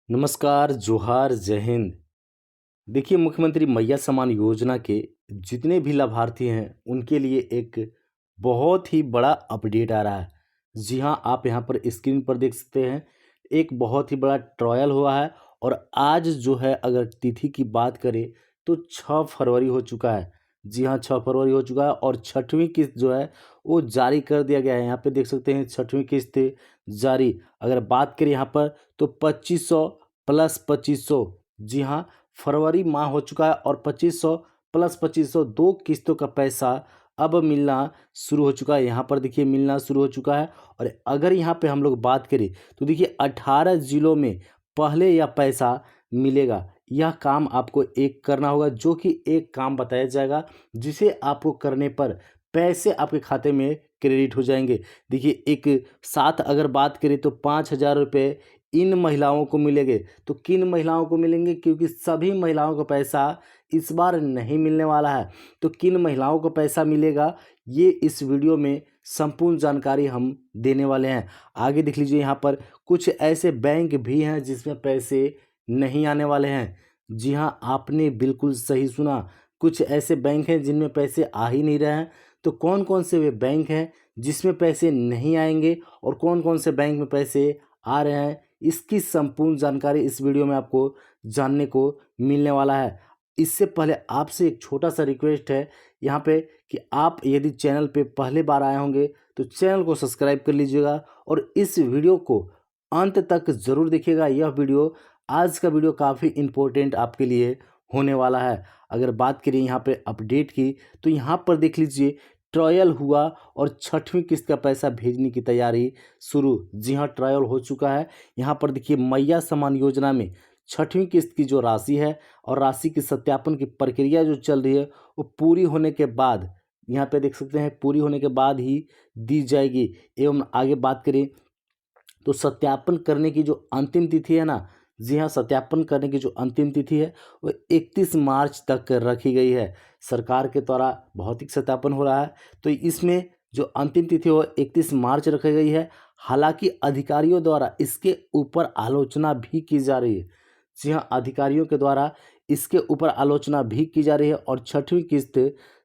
नमस्कार, जोहार, जय हिंद। देखिए, मुख्यमंत्री मैया सम्मान योजना के जितने भी लाभार्थी हैं, उनके लिए एक बहुत ही बड़ा अपडेट आ रहा है। जी हाँ, आप यहाँ पर स्क्रीन पर देख सकते हैं, एक बहुत ही बड़ा ट्रायल हुआ है और आज जो है अगर तिथि की बात करें तो 6 फरवरी हो चुका है। जी हाँ, 6 फरवरी हो चुका है और 6वीं किस्त जो है वो जारी कर दिया गया है। यहाँ पे देख सकते हैं 6वीं किस्त जारी। अगर बात करें यहाँ पर तो 2500 प्लस 2500, जी हाँ, फरवरी माह हो चुका है और 2500 प्लस 2500 2 किस्तों का पैसा अब मिलना शुरू हो चुका है। यहाँ पर देखिए मिलना शुरू हो चुका है और अगर यहाँ पे हम लोग बात करें तो देखिए 18 ज़िलों में पहले यह पैसा मिलेगा। यह काम आपको एक करना होगा, जो कि एक काम बताया जाएगा जिसे आपको करने पर पैसे आपके खाते में क्रेडिट हो जाएंगे। देखिए एक साथ अगर बात करें तो 5,000 रुपये इन महिलाओं को मिलेंगे। तो किन महिलाओं को मिलेंगे, क्योंकि सभी महिलाओं को पैसा इस बार नहीं मिलने वाला है। तो किन महिलाओं को पैसा मिलेगा, ये इस वीडियो में संपूर्ण जानकारी हम देने वाले हैं। आगे देख लीजिए, यहाँ पर कुछ ऐसे बैंक भी हैं जिसमें पैसे नहीं आने वाले हैं। जी हाँ, आपने बिल्कुल सही सुना, कुछ ऐसे बैंक हैं जिनमें पैसे आ ही नहीं रहे हैं। तो कौन कौन से वे बैंक हैं जिसमें पैसे नहीं आएंगे और कौन कौन से बैंक में पैसे आ रहे हैं, इसकी संपूर्ण जानकारी इस वीडियो में आपको जानने को मिलने वाला है। इससे पहले आपसे एक छोटा सा रिक्वेस्ट है यहाँ पे कि आप यदि चैनल पे पहले बार आए होंगे तो चैनल को सब्सक्राइब कर लीजिएगा और इस वीडियो को अंत तक ज़रूर देखिएगा। यह वीडियो, आज का वीडियो काफ़ी इम्पोर्टेंट आपके लिए होने वाला है। अगर बात करें यहाँ पे अपडेट की तो यहाँ पर देख लीजिए ट्रायल हुआ और 6वीं किस्त का पैसा भेजने की तैयारी शुरू। जी हाँ, ट्रायल हो चुका है। यहाँ पर देखिए मैया सम्मान योजना में 6वीं किस्त की जो राशि है और राशि की सत्यापन की प्रक्रिया जो चल रही है वो पूरी होने के बाद, यहाँ पे देख सकते हैं, पूरी होने के बाद ही दी जाएगी। एवं आगे बात करें तो सत्यापन करने की जो अंतिम तिथि है ना, जी हाँ, सत्यापन करने की जो अंतिम तिथि है वो 31 मार्च तक रखी गई है। सरकार के द्वारा भौतिक सत्यापन हो रहा है तो इसमें जो अंतिम तिथि वो 31 मार्च रखी गई है। हालांकि अधिकारियों द्वारा इसके ऊपर आलोचना भी की जा रही है। जी हाँ, अधिकारियों के द्वारा इसके ऊपर आलोचना भी की जा रही है और 6वीं किस्त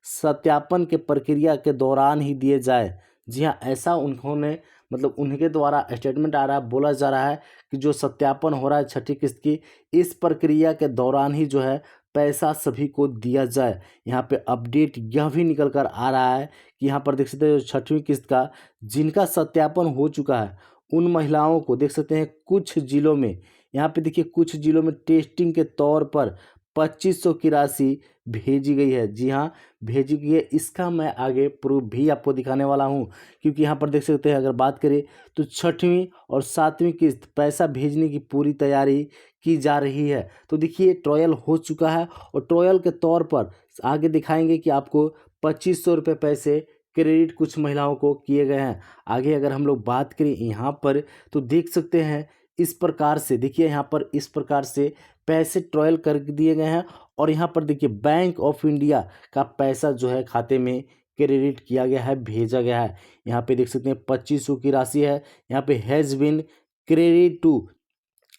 सत्यापन के प्रक्रिया के दौरान ही दिए जाए। जी हाँ, ऐसा उन्होंने, मतलब उनके द्वारा स्टेटमेंट आ रहा है, बोला जा रहा है कि जो सत्यापन हो रहा है 6ठी किस्त की, इस प्रक्रिया के दौरान ही जो है पैसा सभी को दिया जाए। यहाँ पे अपडेट यह भी निकल कर आ रहा है कि यहाँ पर देख सकते हैं जो 6वीं किस्त का जिनका सत्यापन हो चुका है उन महिलाओं को देख सकते हैं कुछ जिलों में, यहाँ पे देखिए कुछ जिलों में टेस्टिंग के तौर पर 2500 की राशि भेजी गई है। जी हाँ, भेजी गई है। इसका मैं आगे प्रूफ भी आपको दिखाने वाला हूँ, क्योंकि यहाँ पर देख सकते हैं अगर बात करें तो 6वीं और 7वीं किस्त पैसा भेजने की पूरी तैयारी की जा रही है। तो देखिए ट्रायल हो चुका है और ट्रायल के तौर पर आगे दिखाएंगे कि आपको 2500 रुपये पैसे क्रेडिट कुछ महिलाओं को किए गए हैं। आगे अगर हम लोग बात करें यहाँ पर तो देख सकते हैं इस प्रकार से, देखिए यहाँ पर इस प्रकार से पैसे ट्रायल कर दिए गए हैं और यहाँ पर देखिए बैंक ऑफ इंडिया का पैसा जो है खाते में क्रेडिट किया गया है, भेजा गया है। यहाँ पे देख सकते हैं 2500 की राशि है। यहाँ पे हैज़ बिन क्रेडिट टू,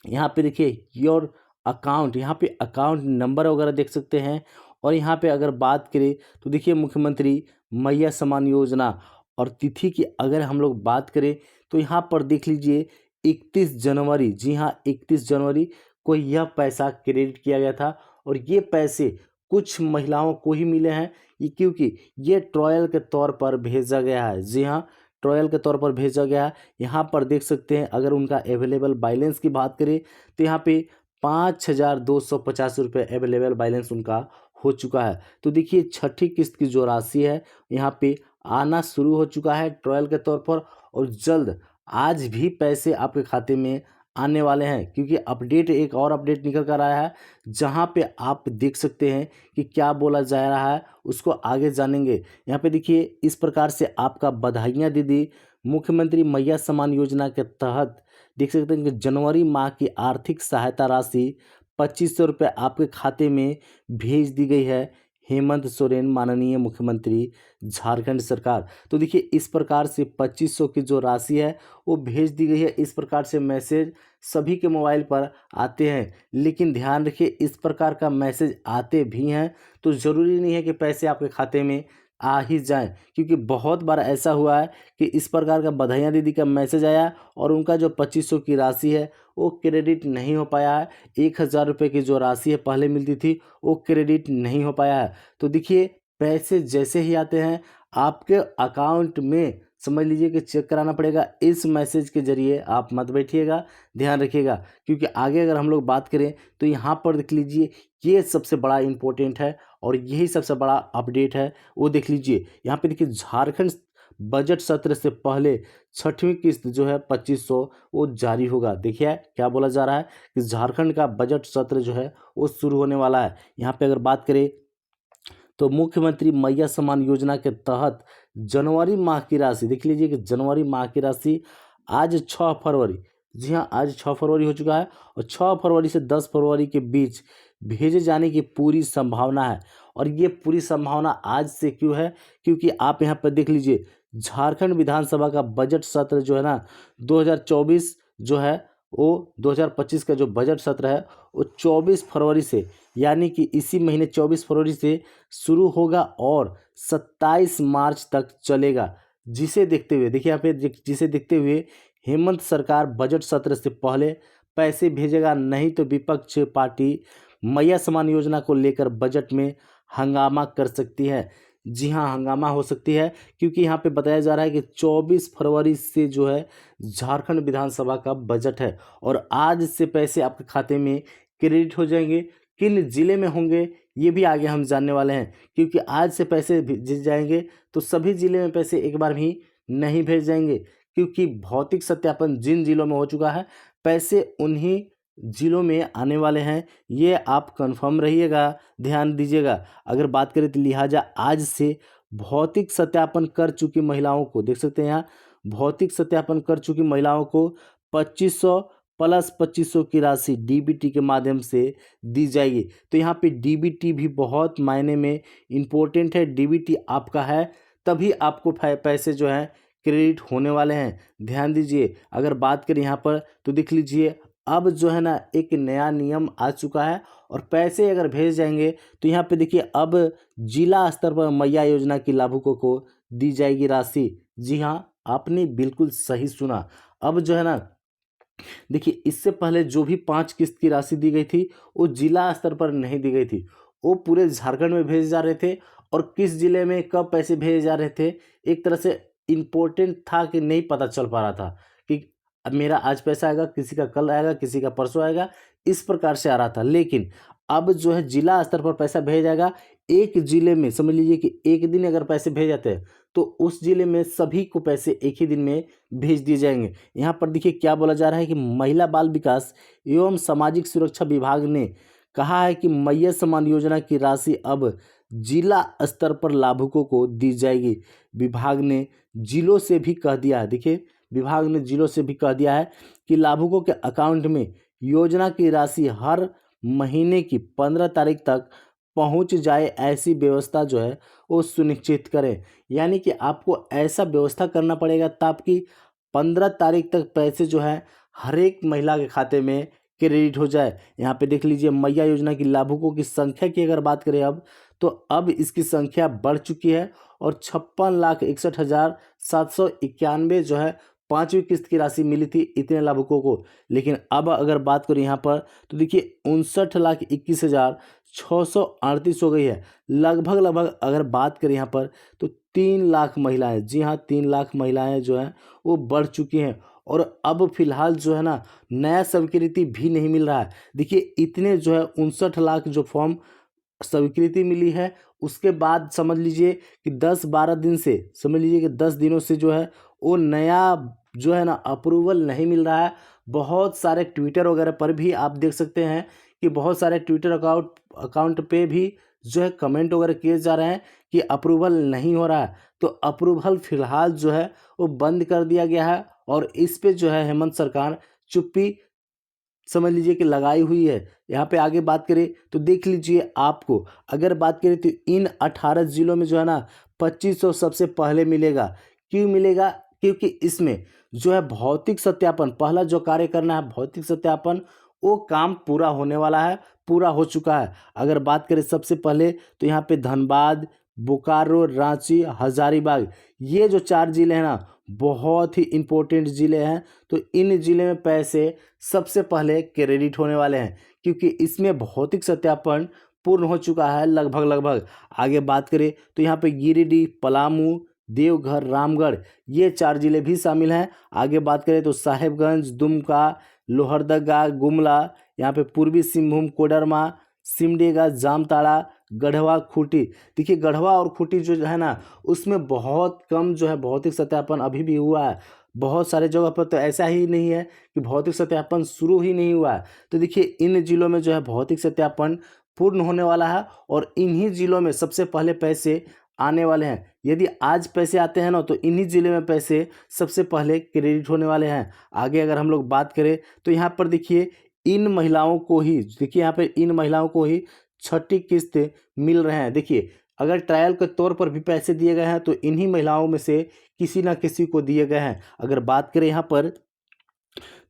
यहाँ पे देखिए योर अकाउंट, यहाँ पे अकाउंट नंबर वगैरह देख सकते हैं। और यहाँ पे अगर बात करें तो देखिए मुख्यमंत्री मैया सम्मान योजना और तिथि की अगर हम लोग बात करें तो यहाँ पर देख लीजिए 31 जनवरी, जी हाँ 31 जनवरी को यह पैसा क्रेडिट किया गया था और ये पैसे कुछ महिलाओं को ही मिले हैं, ये क्योंकि ये ट्रायल के तौर पर भेजा गया है। जी हाँ, ट्रायल के तौर पर भेजा गया है। यहाँ पर देख सकते हैं अगर उनका अवेलेबल बैलेंस की बात करें तो यहाँ पे 5,250 रुपये अवेलेबल बैलेंस उनका हो चुका है। तो देखिए 6ठी किस्त की जो राशि है यहाँ पे आना शुरू हो चुका है ट्रायल के तौर पर और जल्द आज भी पैसे आपके खाते में आने वाले हैं, क्योंकि अपडेट, एक और अपडेट निकल कर आया है जहां पे आप देख सकते हैं कि क्या बोला जा रहा है, उसको आगे जानेंगे। यहाँ पे देखिए इस प्रकार से आपका बधाइयाँ दीदी, मुख्यमंत्री मैया सम्मान योजना के तहत देख सकते हैं कि जनवरी माह की आर्थिक सहायता राशि 2500 रुपये आपके खाते में भेज दी गई है। हेमंत सोरेन, माननीय मुख्यमंत्री झारखंड सरकार। तो देखिए इस प्रकार से 2500 की जो राशि है वो भेज दी गई है। इस प्रकार से मैसेज सभी के मोबाइल पर आते हैं। लेकिन ध्यान रखिए, इस प्रकार का मैसेज आते भी हैं तो ज़रूरी नहीं है कि पैसे आपके खाते में आ ही जाएं, क्योंकि बहुत बार ऐसा हुआ है कि इस प्रकार का बधाइयाँ दीदी का मैसेज आया और उनका जो 2500 की राशि है वो क्रेडिट नहीं हो पाया है। 1000 रुपये की जो राशि है पहले मिलती थी वो क्रेडिट नहीं हो पाया है। तो देखिए, पैसे जैसे ही आते हैं आपके अकाउंट में समझ लीजिए कि चेक कराना पड़ेगा। इस मैसेज के जरिए आप मत बैठिएगा, ध्यान रखिएगा, क्योंकि आगे अगर हम लोग बात करें तो यहाँ पर देख लीजिए, ये सबसे बड़ा इम्पोर्टेंट है और यही सबसे बड़ा अपडेट है। वो देख लीजिए, यहाँ पे देखिए, झारखंड बजट सत्र से पहले छठवीं किस्त जो है 2500 वो जारी होगा। देखिए क्या बोला जा रहा है कि झारखंड का बजट सत्र जो है वो शुरू होने वाला है। यहाँ पे अगर बात करें तो मुख्यमंत्री मैया सम्मान योजना के तहत जनवरी माह की राशि देख लीजिए कि जनवरी माह की राशि आज 6 फरवरी, जी हाँ, आज 6 फरवरी हो चुका है और 6 फरवरी से 10 फरवरी के बीच भेजे जाने की पूरी संभावना है। और ये पूरी संभावना आज से क्यों है? क्योंकि आप यहाँ पर देख लीजिए, झारखंड विधानसभा का बजट सत्र जो है ना 2024 जो है वो 2025 का जो बजट सत्र है वो 24 फरवरी से, यानी कि इसी महीने 24 फरवरी से शुरू होगा और 27 मार्च तक चलेगा। जिसे देखते हुए देखिए यहाँ पे जिसे देखते हुए हेमंत सरकार बजट सत्र से पहले पैसे भेजेगा, नहीं तो विपक्ष पार्टी मैया सम्मान योजना को लेकर बजट में हंगामा कर सकती है। जी हाँ, हंगामा हो सकती है, क्योंकि यहाँ पे बताया जा रहा है कि 24 फरवरी से जो है झारखंड विधानसभा का बजट है और आज से पैसे आपके खाते में क्रेडिट हो जाएंगे। किन जिले में होंगे ये भी आगे हम जानने वाले हैं, क्योंकि आज से पैसे भेजे जाएंगे तो सभी जिले में पैसे एक बार भी नहीं भेज जाएंगे, क्योंकि भौतिक सत्यापन जिन जिलों में हो चुका है पैसे उन्हीं जिलों में आने वाले हैं। ये आप कंफर्म रहिएगा, ध्यान दीजिएगा। अगर बात करें तो लिहाजा आज से भौतिक सत्यापन कर चुकी महिलाओं को देख सकते हैं यहाँ, भौतिक सत्यापन कर चुकी महिलाओं को 2500 प्लस 2500 की राशि डीबीटी के माध्यम से दी जाएगी। तो यहाँ पे डीबीटी भी बहुत मायने में इम्पोर्टेंट है। डीबीटी आपका है तभी आपको पैसे जो है क्रेडिट होने वाले हैं, ध्यान दीजिए। अगर बात करें यहाँ पर तो देख लीजिए, अब जो है ना एक नया नियम आ चुका है और पैसे अगर भेज जाएंगे तो यहाँ पे देखिए, अब जिला स्तर पर मैया योजना की लाभुकों को दी जाएगी राशि। जी हाँ, आपने बिल्कुल सही सुना। अब जो है ना देखिए, इससे पहले जो भी 5 किस्त की राशि दी गई थी वो जिला स्तर पर नहीं दी गई थी, वो पूरे झारखंड में भेजे जा रहे थे और किस जिले में कब पैसे भेजे जा रहे थे एक तरह से इम्पोर्टेंट था कि नहीं पता चल पा रहा था कि अब मेरा आज पैसा आएगा, किसी का कल आएगा, किसी का परसों आएगा, इस प्रकार से आ रहा था। लेकिन अब जो है जिला स्तर पर पैसा भेजा जाएगा। एक जिले में समझ लीजिए कि एक दिन अगर पैसे भेज जाते हैं तो उस जिले में सभी को पैसे एक ही दिन में भेज दिए जाएंगे। यहाँ पर देखिए क्या बोला जा रहा है कि महिला बाल विकास एवं सामाजिक सुरक्षा विभाग ने कहा है कि मैया सम्मान योजना की राशि अब जिला स्तर पर लाभुकों को दी जाएगी। विभाग ने जिलों से भी कह दिया है, देखिए विभाग ने जिलों से भी कह दिया है कि लाभुकों के अकाउंट में योजना की राशि हर महीने की 15 तारीख तक पहुंच जाए, ऐसी व्यवस्था जो है वो सुनिश्चित करें। यानी कि आपको ऐसा व्यवस्था करना पड़ेगा ताकि 15 तारीख तक पैसे जो है हर एक महिला के खाते में क्रेडिट हो जाए। यहाँ पे देख लीजिए, मैया योजना की लाभुकों की संख्या की अगर बात करें अब तो अब इसकी संख्या बढ़ चुकी है और 56,61,791 जो है 5वीं किस्त की राशि मिली थी इतने लाभुकों को। लेकिन अब अगर बात करें यहाँ पर तो देखिए 59,21,638 हो गई है। लगभग अगर बात करें यहाँ पर तो 3 लाख महिलाएं, जी हाँ 3 लाख महिलाएं जो हैं वो बढ़ चुकी हैं। और अब फिलहाल जो है ना नया स्वीकृति भी नहीं मिल रहा है। देखिए इतने जो है 59 लाख जो फॉर्म स्वीकृति मिली है, उसके बाद समझ लीजिए कि 10-12 दिन से, समझ लीजिए कि 10 दिनों से जो है वो नया जो है ना अप्रूवल नहीं मिल रहा है। बहुत सारे ट्विटर वगैरह पर भी आप देख सकते हैं कि बहुत सारे ट्विटर अकाउंट पे भी जो है कमेंट वगैरह किए जा रहे हैं कि अप्रूवल नहीं हो रहा है। तो अप्रूवल फिलहाल जो है वो बंद कर दिया गया है और इस पे जो है हेमंत सरकार चुप्पी समझ लीजिए कि लगाई हुई है। यहाँ पे आगे बात करें तो देख लीजिए, आपको अगर बात करें तो इन 18 जिलों में जो है ना 2500 सबसे पहले मिलेगा। क्यों मिलेगा? क्योंकि इसमें जो है भौतिक सत्यापन, पहला जो कार्य करना है भौतिक सत्यापन, वो काम पूरा होने वाला है, पूरा हो चुका है। अगर बात करें सबसे पहले तो यहाँ पे धनबाद, बोकारो, रांची, हजारीबाग, ये जो 4 ज़िले हैं ना बहुत ही इम्पोर्टेंट ज़िले हैं। तो इन ज़िले में पैसे सबसे पहले क्रेडिट होने वाले हैं, क्योंकि इसमें भौतिक सत्यापन पूर्ण हो चुका है लगभग लगभग। आगे बात करें तो यहाँ पे गिरिडीह, पलामू, देवघर, रामगढ़, ये 4 ज़िले भी शामिल हैं। आगे बात करें तो साहेबगंज, दुमका, लोहरदगा, गुमला, यहाँ पे पूर्वी सिंहभूम, कोडरमा, सिमडेगा, जामताड़ा, गढ़वा, खूंटी। देखिए गढ़वा और खूंटी जो है ना उसमें बहुत कम जो है भौतिक सत्यापन अभी भी हुआ है। बहुत सारे जगह पर तो ऐसा ही नहीं है कि भौतिक सत्यापन शुरू ही नहीं हुआ है। तो देखिए इन जिलों में जो है भौतिक सत्यापन पूर्ण होने वाला है और इन्हीं जिलों में सबसे पहले पैसे आने वाले हैं। यदि आज पैसे आते हैं ना तो इन्हीं ज़िले में पैसे सबसे पहले क्रेडिट होने वाले हैं। आगे अगर हम लोग बात करें तो यहाँ पर देखिए इन महिलाओं को ही, देखिए यहाँ पे इन महिलाओं को ही छठी किस्त मिल रहे हैं। देखिए अगर ट्रायल के तौर पर भी पैसे दिए गए हैं तो इन्हीं महिलाओं में से किसी ना किसी को दिए गए हैं। अगर बात करें यहाँ पर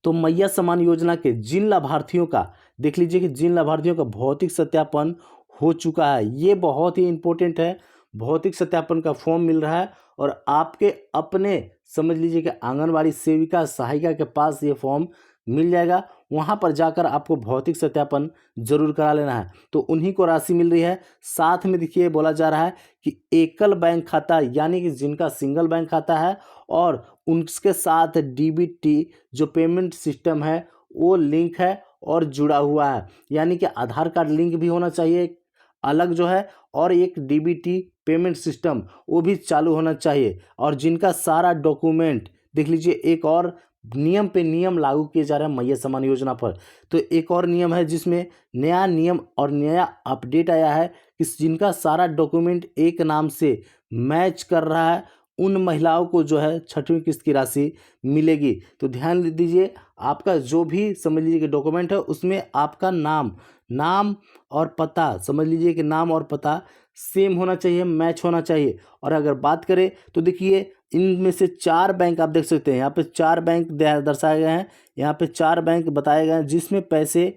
तो मैया सम्मान योजना के जिन लाभार्थियों का देख लीजिए कि जिन लाभार्थियों का भौतिक सत्यापन हो चुका है, ये बहुत ही इम्पोर्टेंट है। भौतिक सत्यापन का फॉर्म मिल रहा है और आपके अपने समझ लीजिए कि आंगनवाड़ी सेविका सहायिका के पास ये फॉर्म मिल जाएगा। वहाँ पर जाकर आपको भौतिक सत्यापन जरूर करा लेना है। तो उन्हीं को राशि मिल रही है। साथ में देखिए बोला जा रहा है कि एकल बैंक खाता, यानी कि जिनका सिंगल बैंक खाता है और उनके साथ डीबीटी जो पेमेंट सिस्टम है वो लिंक है और जुड़ा हुआ है, यानी कि आधार कार्ड लिंक भी होना चाहिए अलग जो है, और एक डीबीटी पेमेंट सिस्टम वो भी चालू होना चाहिए। और जिनका सारा डॉक्यूमेंट देख लीजिए, एक और नियम पे नियम लागू किए जा रहे हैं मैया सम्मान योजना पर। तो एक और नियम है जिसमें नया नियम और नया अपडेट आया है कि जिनका सारा डॉक्यूमेंट एक नाम से मैच कर रहा है उन महिलाओं को जो है छठवीं किस्त की राशि मिलेगी। तो ध्यान दीजिए, आपका जो भी समझ लीजिए कि डॉक्यूमेंट है उसमें आपका नाम और पता, समझ लीजिए कि नाम और पता सेम होना चाहिए, मैच होना चाहिए। और अगर बात करें तो देखिए इनमें से 4 बैंक आप देख सकते हैं, यहाँ पे 4 बैंक दर्शाए गए हैं। यहाँ पे 4 बैंक बताए गए हैं जिसमें पैसे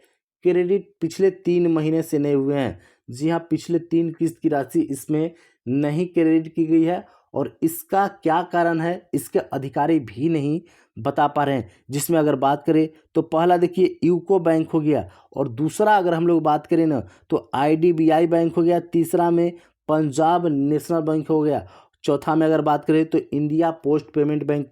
क्रेडिट पिछले 3 महीने से नहीं हुए हैं। जी हाँ, पिछले 3 किस्त की राशि इसमें नहीं क्रेडिट की गई है और इसका क्या कारण है इसके अधिकारी भी नहीं बता पा रहे हैं। जिसमें अगर बात करें तो पहला देखिए यूको बैंक हो गया, और दूसरा अगर हम लोग बात करें ना तो आईडीबीआई बैंक हो गया, तीसरा में पंजाब नेशनल बैंक हो गया, चौथा में अगर बात करें तो इंडिया पोस्ट पेमेंट बैंक।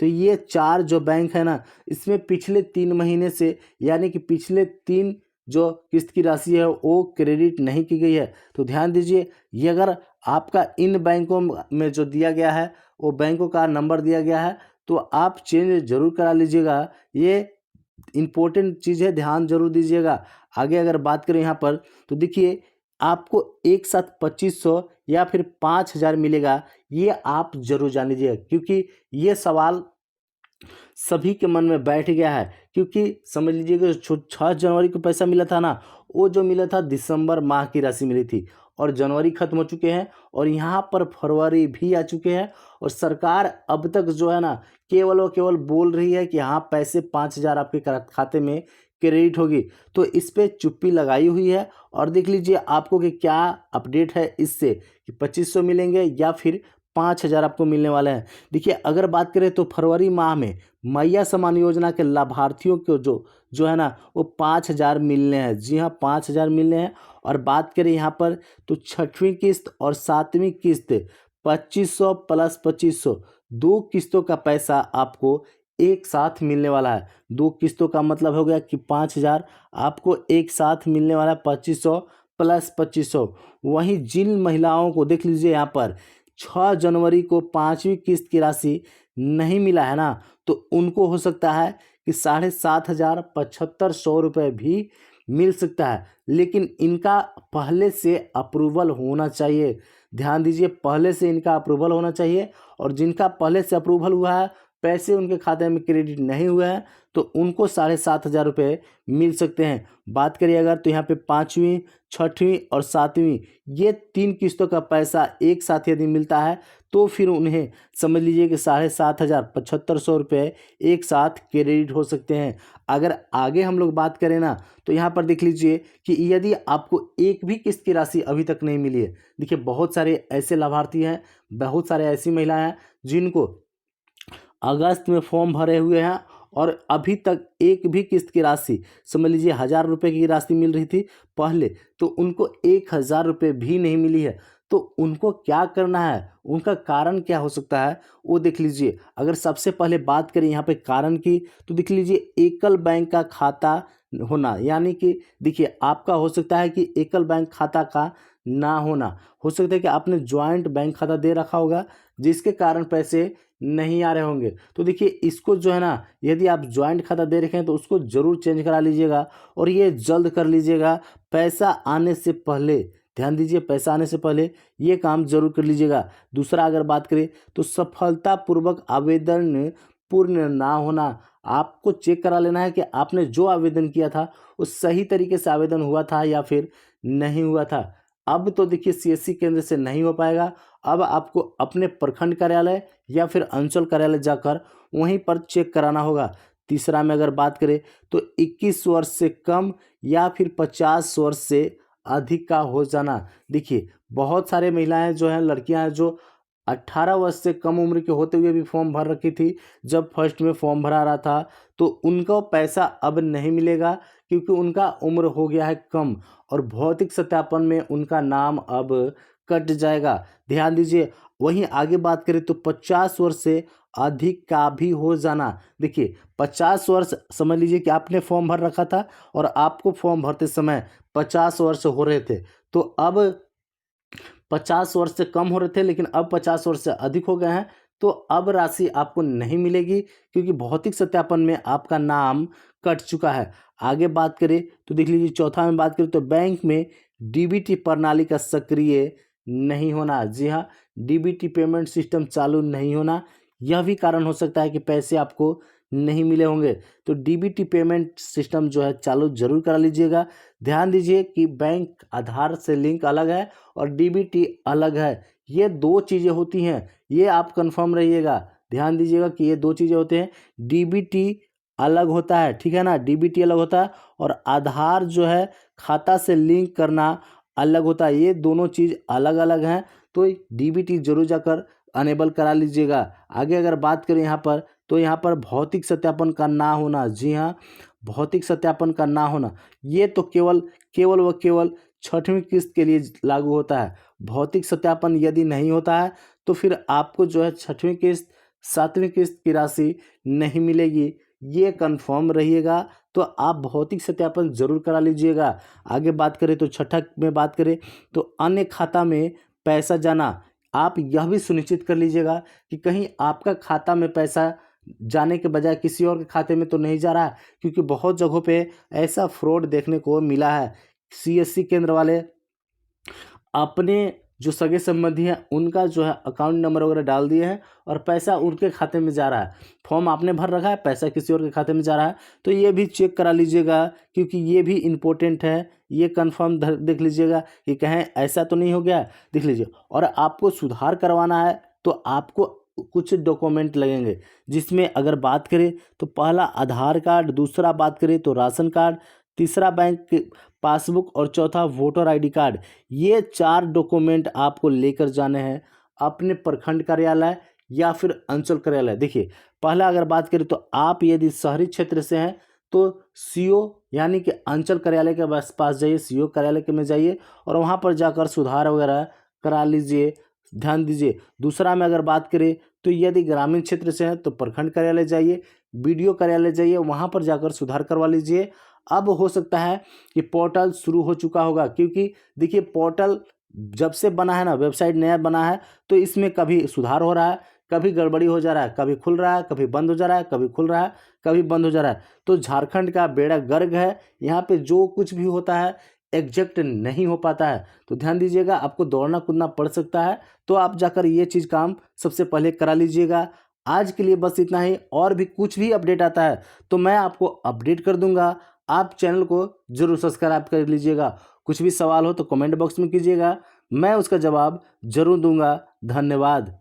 तो ये 4 जो बैंक है ना इसमें पिछले 3 महीने से, यानी कि पिछले 3 जो किस्त की राशि है वो क्रेडिट नहीं की गई है। तो ध्यान दीजिए, ये अगर आपका इन बैंकों में जो दिया गया है वो बैंकों का नंबर दिया गया है तो आप चेंज जरूर करा लीजिएगा। ये इम्पोर्टेंट चीज़ है, ध्यान जरूर दीजिएगा। आगे अगर बात करें यहाँ पर तो देखिए आपको एक साथ 2500 या फिर 5000 मिलेगा, ये आप जरूर जान लीजिएगा, क्योंकि ये सवाल सभी के मन में बैठ गया है। क्योंकि समझ लीजिए कि 6 जनवरी को पैसा मिला था ना, वो जो मिला था दिसंबर माह की राशि मिली थी और जनवरी खत्म हो चुके हैं और यहाँ पर फरवरी भी आ चुके हैं। और सरकार अब तक जो है ना केवल और केवल बोल रही है कि हाँ पैसे 5000 आपके खाते में क्रेडिट होगी। तो इस पे चुप्पी लगाई हुई है और देख लीजिए आपको कि क्या अपडेट है इससे कि 2500 मिलेंगे या फिर 5000 आपको मिलने वाले हैं। देखिए अगर बात करें तो फरवरी माह में मैया सम्मान योजना के लाभार्थियों को जो है ना वो 5000 मिलने हैं। जी हाँ, 5000 मिलने हैं। और बात करें यहाँ पर तो छठवीं किस्त और 7वीं किस्त 2500 प्लस 2500, 2 किस्तों का पैसा आपको एक साथ मिलने वाला है। 2 किस्तों का मतलब हो गया कि 5000 आपको एक साथ मिलने वाला है, 2500 प्लस 2500। वहीं जिन महिलाओं को देख लीजिए यहाँ पर 6 जनवरी को 5वीं किस्त की राशि नहीं मिला है ना, तो उनको हो सकता है कि 7500 7500 रुपये भी मिल सकता है, लेकिन इनका पहले से अप्रूवल होना चाहिए। ध्यान दीजिए, पहले से इनका अप्रूवल होना चाहिए और जिनका पहले से अप्रूवल हुआ है पैसे उनके खाते में क्रेडिट नहीं हुए हैं तो उनको 7,500 रुपये मिल सकते हैं। बात करिए अगर तो यहाँ पे 5वीं, 6वीं और 7वीं ये 3 किस्तों का पैसा एक साथ यदि मिलता है तो फिर उन्हें समझ लीजिए कि 7,500 7,500 रुपये एक साथ क्रेडिट हो सकते हैं। अगर आगे हम लोग बात करें ना तो यहाँ पर देख लीजिए कि यदि आपको एक भी किस्त की राशि अभी तक नहीं मिली है, देखिए बहुत सारे ऐसे लाभार्थी हैं, बहुत सारे ऐसी महिलाएं हैं जिनको अगस्त में फॉर्म भरे हुए हैं और अभी तक एक भी किस्त की राशि समझ लीजिए 1,000 रुपये की राशि मिल रही थी पहले, तो उनको 1,000 रुपये भी नहीं मिली है। तो उनको क्या करना है, उनका कारण क्या हो सकता है वो देख लीजिए। अगर सबसे पहले बात करें यहाँ पे कारण की तो देख लीजिए एकल बैंक का खाता होना, यानी कि देखिए आपका हो सकता है कि एकल बैंक खाता का ना होना, हो सकता है कि आपने ज्वाइंट बैंक खाता दे रखा होगा जिसके कारण पैसे नहीं आ रहे होंगे। तो देखिए इसको जो है ना, यदि आप ज्वाइंट खाता दे रखे हैं तो उसको ज़रूर चेंज करा लीजिएगा और ये जल्द कर लीजिएगा। पैसा आने से पहले ध्यान दीजिए, पैसा आने से पहले ये काम जरूर कर लीजिएगा। दूसरा अगर बात करें तो सफलतापूर्वक आवेदन पूर्ण ना होना, आपको चेक करा लेना है कि आपने जो आवेदन किया था वो सही तरीके से आवेदन हुआ था या फिर नहीं हुआ था। अब तो देखिए सीएससी केंद्र से नहीं हो पाएगा, अब आपको अपने प्रखंड कार्यालय या फिर अंचल कार्यालय जाकर वहीं पर चेक कराना होगा। तीसरा में अगर बात करें तो 21 वर्ष से कम या फिर 50 वर्ष से अधिक का हो जाना। देखिए बहुत सारे महिलाएं जो हैं, लड़कियां हैं जो 18 वर्ष से कम उम्र के होते हुए भी फॉर्म भर रखी थी, जब फर्स्ट में फॉर्म भरा रहा था तो उनको पैसा अब नहीं मिलेगा क्योंकि उनका उम्र हो गया है कम और भौतिक सत्यापन में उनका नाम अब कट जाएगा। ध्यान दीजिए। वहीं आगे बात करें तो 50 वर्ष से अधिक का भी हो जाना। देखिए 50 वर्ष समझ लीजिए कि आपने फॉर्म भर रखा था और आपको फॉर्म भरते समय 50 वर्ष हो रहे थे, तो अब 50 वर्ष से कम हो रहे थे लेकिन अब 50 वर्ष से अधिक हो गए हैं, तो अब राशि आपको नहीं मिलेगी क्योंकि भौतिक सत्यापन में आपका नाम कट चुका है। आगे बात करें तो देख लीजिए चौथा में बात करें तो बैंक में डीबीटी प्रणाली का सक्रिय नहीं होना। जी हाँ, डीबीटी पेमेंट सिस्टम चालू नहीं होना, यह भी कारण हो सकता है कि पैसे आपको नहीं मिले होंगे। तो डीबीटी पेमेंट सिस्टम जो है चालू जरूर करा लीजिएगा। ध्यान दीजिए कि बैंक आधार से लिंक अलग है और डीबीटी अलग है, ये दो चीज़ें होती हैं, ये आप कंफर्म रहिएगा। ध्यान दीजिएगा कि ये दो चीज़ें होते हैं, डीबीटी अलग होता है, ठीक है ना, डीबीटी अलग होता है और आधार जो है खाता से लिंक करना अलग होता है, ये दोनों चीज़ अलग अलग हैं। तो डीबीटी जरूर जाकर अनेबल करा लीजिएगा। आगे अगर बात करें यहाँ पर तो यहाँ पर भौतिक सत्यापन का ना होना। जी हाँ, भौतिक सत्यापन का ना होना ये तो केवल केवल व केवल 6वीं किस्त के लिए लागू होता है। भौतिक सत्यापन यदि नहीं होता है तो फिर आपको जो है 6वीं किस्त 7वीं किस्त की राशि नहीं मिलेगी, ये कंफर्म रहिएगा। तो आप भौतिक सत्यापन जरूर करा लीजिएगा। आगे बात करें तो छठा में बात करें तो अन्य खाता में पैसा जाना, आप यह भी सुनिश्चित कर लीजिएगा कि कहीं आपका खाता में पैसा जाने के बजाय किसी और के खाते में तो नहीं जा रहा है, क्योंकि बहुत जगहों पे ऐसा फ्रॉड देखने को मिला है। सीएससी केंद्र वाले अपने जो सगे संबंधी हैं उनका जो है अकाउंट नंबर वगैरह डाल दिए हैं और पैसा उनके खाते में जा रहा है, फॉर्म आपने भर रखा है, पैसा किसी और के खाते में जा रहा है। तो ये भी चेक करा लीजिएगा क्योंकि ये भी इम्पोर्टेंट है, ये कंफर्म देख लीजिएगा कि कहीं ऐसा तो नहीं हो गया, देख लीजिए। और आपको सुधार करवाना है तो आपको कुछ डॉक्यूमेंट लगेंगे, जिसमें अगर बात करें तो पहला आधार कार्ड, दूसरा बात करें तो राशन कार्ड, तीसरा बैंक पासबुक और चौथा वोटर आईडी कार्ड। ये 4 डॉक्यूमेंट आपको लेकर जाने हैं अपने प्रखंड कार्यालय या फिर अंचल कार्यालय। देखिए पहला अगर बात करें तो आप यदि शहरी क्षेत्र से हैं तो सीओ यानी कि अंचल कार्यालय के पास जाइए, सीओ कार्यालय के में जाइए और वहाँ पर जाकर सुधार वगैरह करा लीजिए। ध्यान दीजिए। दूसरा में अगर बात करें तो यदि ग्रामीण क्षेत्र से हैं तो प्रखंड कार्यालय जाइए, बीडीओ कार्यालय जाइए, वहाँ पर जाकर सुधार करवा लीजिए। अब हो सकता है कि पोर्टल शुरू हो चुका होगा, क्योंकि देखिए पोर्टल जब से बना है ना, वेबसाइट नया बना है, तो इसमें कभी सुधार हो रहा है, कभी गड़बड़ी हो जा रहा है, कभी खुल रहा है, कभी बंद हो जा रहा है, कभी खुल रहा है, कभी बंद हो जा रहा है। तो झारखंड का बेड़ा गर्क है, यहाँ पे जो कुछ भी होता है एग्जैक्ट नहीं हो पाता है। तो ध्यान दीजिएगा, आपको दौड़ना कूदना पड़ सकता है, तो आप जाकर ये चीज़ काम सबसे पहले करा लीजिएगा। आज के लिए बस इतना ही। और भी कुछ भी अपडेट आता है तो मैं आपको अपडेट कर दूंगा। आप चैनल को जरूर सब्सक्राइब कर लीजिएगा। कुछ भी सवाल हो तो कमेंट बॉक्स में कीजिएगा, मैं उसका जवाब जरूर दूंगा। धन्यवाद।